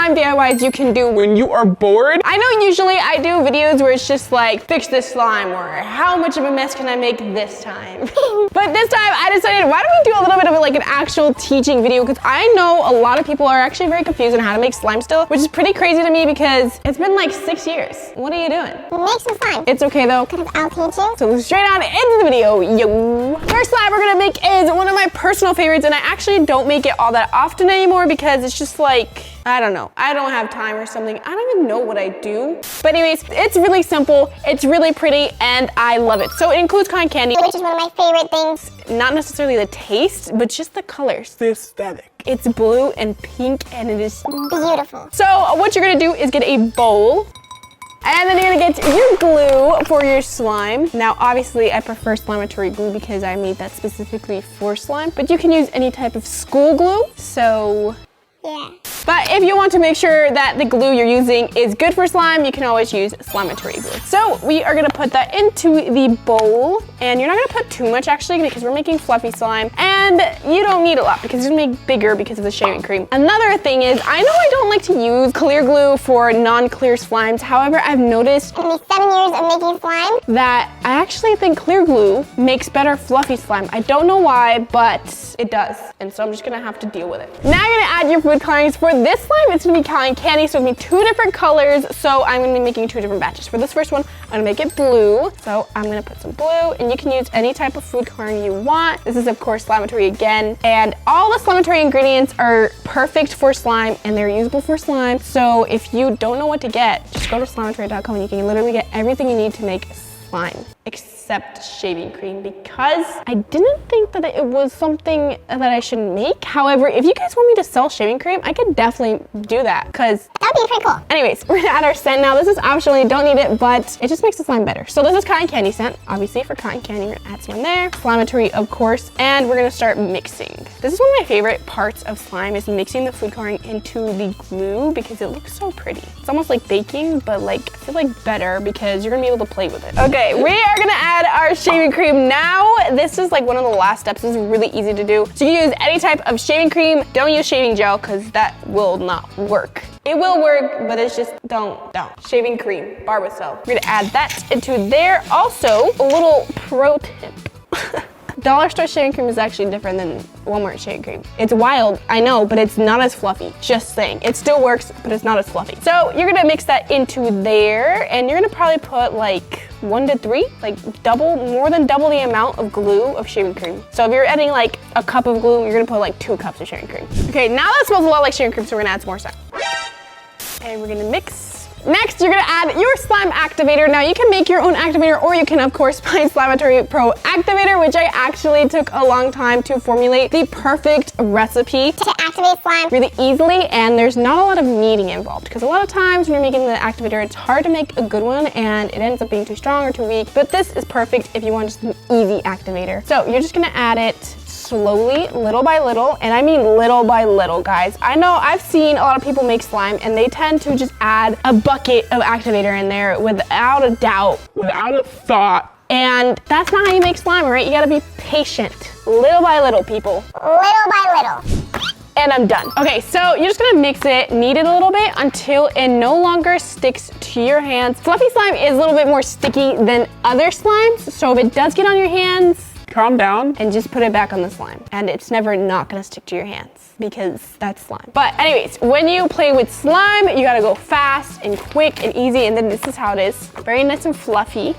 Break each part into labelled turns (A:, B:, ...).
A: slime DIYs you can do when you are bored. I know usually I do videos where it's just like, fix this slime, or how much of a mess can I make this time? But this time I decided, why don't we do a little bit of like an actual teaching video? Because I know a lot of people are actually very confused on how to make slime still, which is pretty crazy to me because it's been like 6 years. What are you doing?
B: Make some slime.
A: It's okay though,
B: Because I'll teach you.
A: so straight on into the video, yo. First slime we're gonna make is one of my personal favorites, and I actually don't make it all that often anymore because it's just like, I don't know, I don't have time or something. I don't even know what I do. But anyways, it's really simple, it's really pretty, and I love it. So it includes cotton candy,
B: Which is one of my favorite things.
A: not necessarily the taste, but just the colors. The aesthetic. It's blue and pink, and it is
B: Beautiful.
A: so what you're gonna do is get a bowl, and then you're gonna get your glue for your slime. Now, obviously, I prefer Slimatory glue because I made that specifically for slime, but you can use any type of school glue, so.
B: Yeah.
A: But if you want to make sure that the glue you're using is good for slime, you can always use Slimatory glue. So we are gonna put that into the bowl, and you're not gonna put too much actually because we're making fluffy slime, and you don't need a lot because it's gonna be bigger because of the shaving cream. Another thing is, I know I don't like to use clear glue for non-clear slimes. However, I've noticed
B: In these 7 years of making slime,
A: that I actually think clear glue makes better fluffy slime. I don't know why, but it does. And so I'm just gonna have to deal with it. Now you're gonna add your food colorings. For this slime, it's gonna be cotton candy, so it's gonna be 2 different colors. So I'm gonna be making 2 different batches. For this first one, I'm gonna make it blue. So I'm gonna put some blue, and you can use any type of food coloring you want. This is of course Slimatory again. And all the Slimatory ingredients are perfect for slime, and they're usable for slime. So if you don't know what to get, just go to slimatory.com and you can literally get everything you need to make slime, except shaving cream, because I didn't think that it was something that I should make. However, if you guys want me to sell shaving cream, I could definitely do that, because
B: that'd be pretty cool.
A: anyways, we're gonna add our scent now. This is optional, you don't need it, but it just makes the slime better. So this is cotton candy scent. Obviously for cotton candy, we're gonna add some in there. Slimatory, of course, and we're gonna start mixing. This is one of my favorite parts of slime, is mixing the food coloring into the glue because it looks so pretty. It's almost like baking, but like, I feel like better because you're gonna be able to play with it. Okay, we are gonna add our shaving cream now. This is like one of the last steps. This is really easy to do. So you can use any type of shaving cream. Don't use shaving gel because that will not work. It will work, but it's just don't. Shaving cream, Barbacell. We're gonna add that into there. Also, a little pro tip. Dollar store shaving cream is actually different than Walmart shaving cream. It's wild, I know, but it's not as fluffy. Just saying. It still works, but it's not as fluffy. So you're gonna mix that into there, and you're gonna probably put like 1 to 3, like more than double the amount of glue of shaving cream. So if you're adding like a cup of glue, you're gonna put like 2 cups of shaving cream. Okay, now that smells a lot like shaving cream, so we're gonna add some more stuff. Okay, we're gonna mix. Next, you're gonna add your slime activator. Now you can make your own activator, or you can of course buy Slimatory Pro Activator, which I actually took a long time to formulate the perfect recipe
B: To activate slime.
A: really easily, and there's not a lot of kneading involved because a lot of times when you're making the activator, it's hard to make a good one and it ends up being too strong or too weak. But this is perfect if you want just an easy activator. So you're just gonna add it slowly, little by little, and I mean little by little, guys. I know I've seen a lot of people make slime and they tend to just add a bucket of activator in there without a doubt, without a thought. And that's not how you make slime, right? You gotta be patient. Little by little, people.
B: Little by little.
A: And I'm done. Okay, so you're just gonna mix it, knead it a little bit until it no longer sticks to your hands. Fluffy slime is a little bit more sticky than other slimes, so if it does get on your hands, calm down and just put it back on the slime. And it's never not gonna stick to your hands because that's slime. But anyways, when you play with slime, you gotta go fast and quick and easy, and then this is how it is. Very nice and fluffy.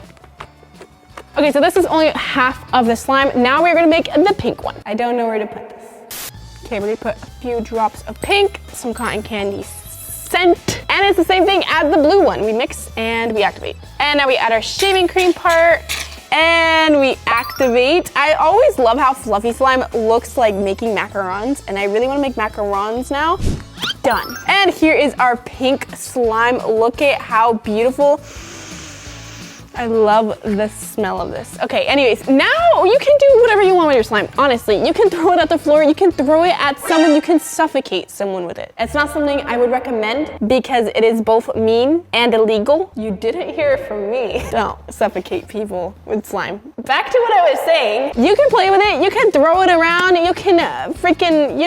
A: Okay, so this is only half of the slime. Now we're gonna make the pink one. I don't know where to put this. Okay, we're gonna put a few drops of pink, some cotton candy scent, and it's the same thing, add the blue one. We mix and we activate. And now we add our shaving cream part, and we activate. I always love how fluffy slime looks like making macarons, and I really wanna make macarons now. Done. And here is our pink slime. Look at how beautiful. I love the smell of this. Okay, anyways, now you can do whatever you want with your slime. Honestly, you can throw it at the floor, you can throw it at someone, you can suffocate someone with it. It's not something I would recommend because it is both mean and illegal. You didn't hear it from me. Don't suffocate people with slime. Back to what I was saying. You can play with it, you can throw it around, you can freaking,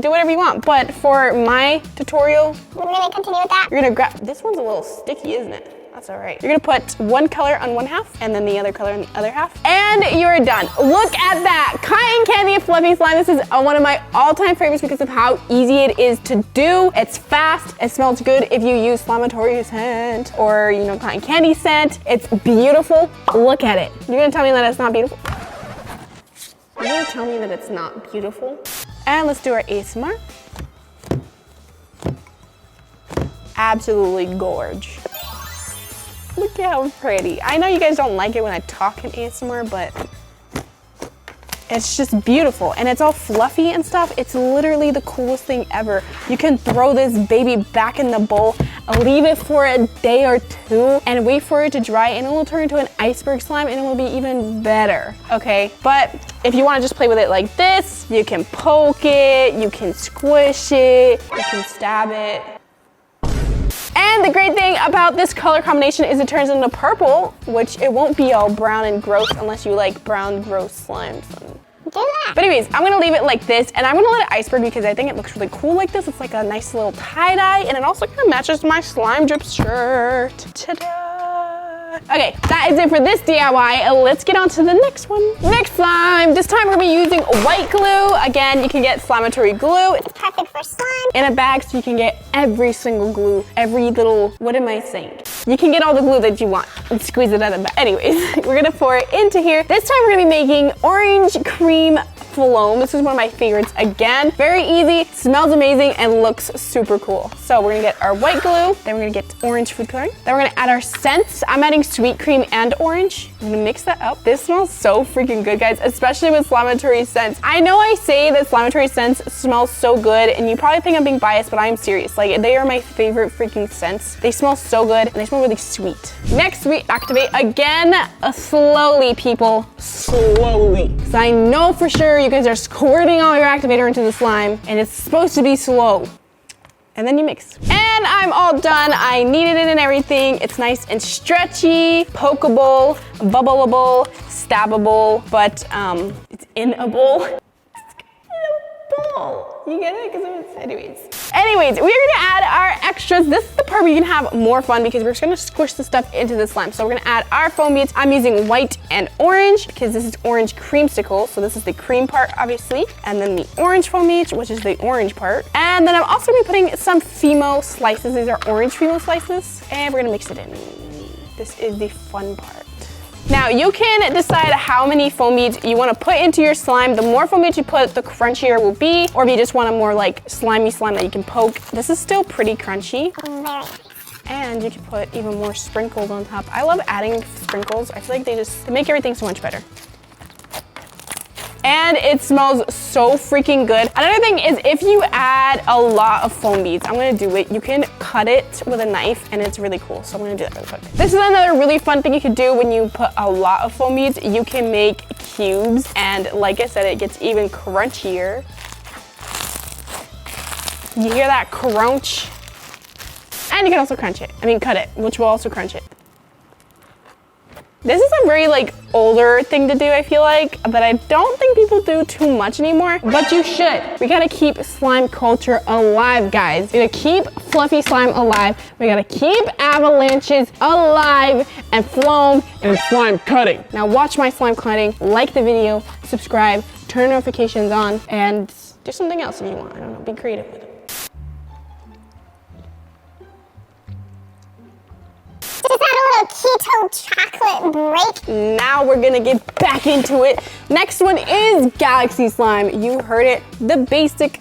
A: do whatever you want. But for my tutorial,
B: We're gonna continue with that.
A: you're gonna grab, this one's a little sticky, isn't it? That's all right. You're gonna put one color on one half and then the other color on the other half. And you're done. Look at that, cotton candy fluffy slime. This is one of my all-time favorites because of how easy it is to do. It's fast, it smells good if you use Slamatory scent or, you know, cotton candy scent. It's beautiful. Look at it. You're gonna tell me that it's not beautiful? You're gonna tell me that it's not beautiful? And let's do our ASMR. Absolutely gorge. Look at how pretty. I know you guys don't like it when I talk in ASMR, but it's just beautiful. And it's all fluffy and stuff. It's literally the coolest thing ever. You can throw this baby back in the bowl, leave it for a day or two, and wait for it to dry, and it will turn into an iceberg slime, and it will be even better, okay? But if you wanna just play with it like this, you can poke it, you can squish it, you can stab it. And the great thing about this color combination is it turns into purple, which it won't be all brown and gross unless you like brown, gross slimes.
B: Do that.
A: But anyways, I'm gonna leave it like this, and I'm gonna let it iceberg because I think it looks really cool like this. It's like a nice little tie-dye, and it also kind of matches my slime drip shirt. Ta-da! Okay, that is it for this DIY. Let's get on to the next one. Next slime. This time we're gonna be using white glue. Again, you can get Slamatory glue.
B: It's perfect for slime.
A: In a bag so you can get every single glue, every little, what am I saying? You can get all the glue that you want and squeeze it out of the bag. Anyways, we're gonna pour it into here. This time we're gonna be making orange cream foam. This is one of my favorites again. Very easy, smells amazing, and looks super cool. So we're gonna get our white glue, then we're gonna get orange food coloring, then we're gonna add our scents. I'm adding sweet cream and orange. I'm gonna mix that up. This smells so freaking good, guys, especially with Slamatory scents. I know I say that Slamatory scents smell so good, and you probably think I'm being biased, but I'm serious. Like, they are my favorite freaking scents. They smell so good, and they smell really sweet. Next, we activate again, slowly, people, slowly. Because I know for sure you guys are squirting all your activator into the slime, and it's supposed to be slow. And then you mix. And I'm all done. I kneaded it and everything. It's nice and stretchy, pokeable, bubbleable, stabbable, but it's in a bowl. It's in a bowl. You get it? Because anyways, we're gonna add our extras. This is the part where you can have more fun because we're just gonna squish the stuff into the slime. So we're gonna add our foam beads. I'm using white and orange because this is orange creamsicle. So this is the cream part, obviously. And then the orange foam beads, which is the orange part. And then I'm also gonna be putting some Fimo slices. These are orange Fimo slices. And we're gonna mix it in. This is the fun part. Now you can decide how many foam beads you want to put into your slime. The more foam beads you put, the crunchier it will be. Or if you just want a more like slimy slime that you can poke. This is still pretty crunchy.
B: Very nice.
A: And you can put even more sprinkles on top. I love adding sprinkles. I feel like they make everything so much better. And it smells so freaking good. Another thing is if you add a lot of foam beads, I'm gonna do it, you can cut it with a knife and it's really cool. So I'm gonna do that real quick. This is another really fun thing you can do when you put a lot of foam beads. You can make cubes, and like I said, it gets even crunchier. You hear that crunch? And you can also crunch it. Cut it, which will also crunch it. This is a very like older thing to do, I feel like, but I don't think people do too much anymore, but you should. We gotta keep slime culture alive, guys. We gotta keep fluffy slime alive. We gotta keep avalanches alive and foam and slime cutting. Now watch my slime cutting, like the video, subscribe, turn notifications on, and do something else if you want. I don't know, be creative with it.
B: Just add a little keto chocolate break.
A: Now we're gonna get back into it. Next one is Galaxy Slime. You heard it, the basic.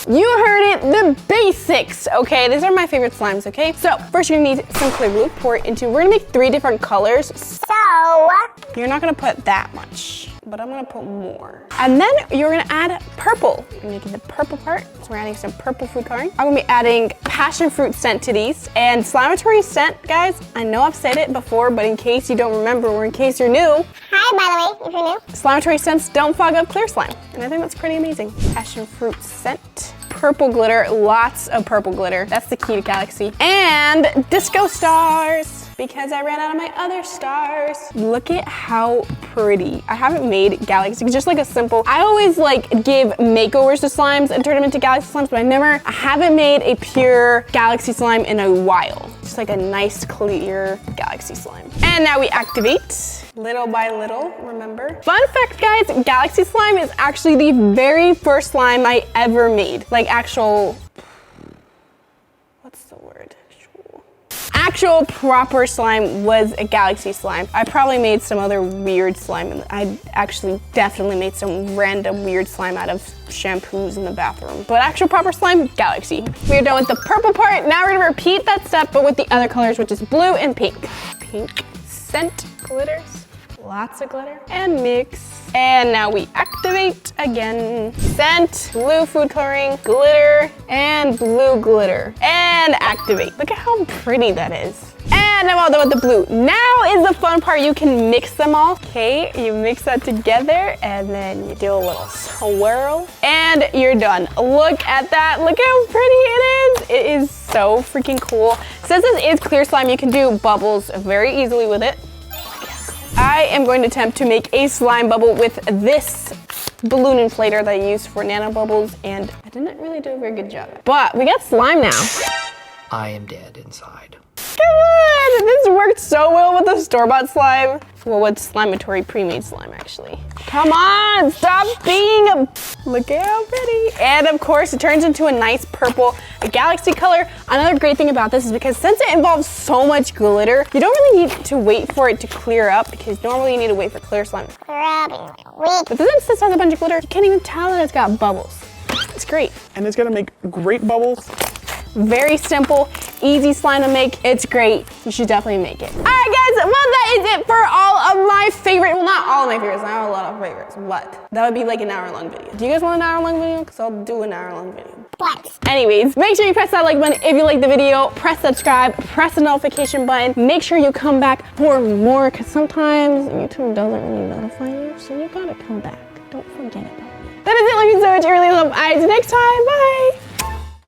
A: You heard it, the basics, okay? These are my favorite slimes, okay? So first you're gonna need some clear glue, pour it into, we're gonna make 3 different colors.
B: So,
A: You're not gonna put that much, but I'm gonna put more. And then you're gonna add purple. I'm making the purple part, so we're adding some purple food coloring. I'm gonna be adding passion fruit scent to these. And Slamatory scent, guys, I know I've said it before, but in case you don't remember or in case you're new,
B: hi, by the way, if you're new.
A: Slamatory scents don't fog up clear slime. And I think that's pretty amazing. Passion fruit scent. Purple glitter, lots of purple glitter. That's the key to Galaxy. And disco stars. because I ran out of my other stars. Look at how pretty. I haven't made galaxy, just like a simple, I always like give makeovers to slimes and turn them into galaxy slimes, but I haven't made a pure galaxy slime in a while. Just like a nice clear galaxy slime. And now we activate little by little, remember? Fun fact, guys, galaxy slime is actually the very first slime I ever made. Like actual, what's the word? Actual proper slime was a galaxy slime. I probably made some other weird slime, and I actually definitely made some random weird slime out of shampoos in the bathroom. But actual proper slime, galaxy. We are done with the purple part. Now we're gonna repeat that step, but with the other colors, which is blue and pink. Pink, scent, glitters, lots of glitter, and mix. And now we activate again. Scent, blue food coloring, glitter, and blue glitter. And activate. Look at how pretty that is. And I'm all done with the blue. Now is the fun part. You can mix them all. Okay, you mix that together and then you do a little swirl and you're done. Look at that. Look how pretty it is. It is so freaking cool. Since this is clear slime, you can do bubbles very easily with it. I am going to attempt to make a slime bubble with this balloon inflator that I use for nano bubbles, and I didn't really do a very good job. But we got slime now.
C: I am dead inside.
A: Come on! This worked so well with the store-bought slime. Well, with Slimatory pre-made slime, actually. Come on, stop being a... Look at how pretty. And of course, it turns into a nice purple, a galaxy color. Another great thing about this is because since it involves so much glitter, you don't really need to wait for it to clear up because normally you need to wait for clear slime. But since this has a bunch of glitter, you can't even tell that it's got bubbles. It's great.
D: And it's gonna make great bubbles.
A: Very simple, easy slime to make. It's great. You should definitely make it. All right, guys. Well, that is it for all of my favorite. Well, not all of my favorites. I have a lot of favorites, but that would be like an hour-long video. Do you guys want an hour-long video? Because I'll do an hour-long video.
B: But
A: Anyways, make sure you press that like button if you like the video. Press subscribe. Press the notification button. Make sure you come back for more, because sometimes YouTube doesn't really notify you, so you gotta come back. Don't forget about me. That is it. Love you so much. I really love. See you next time. Bye.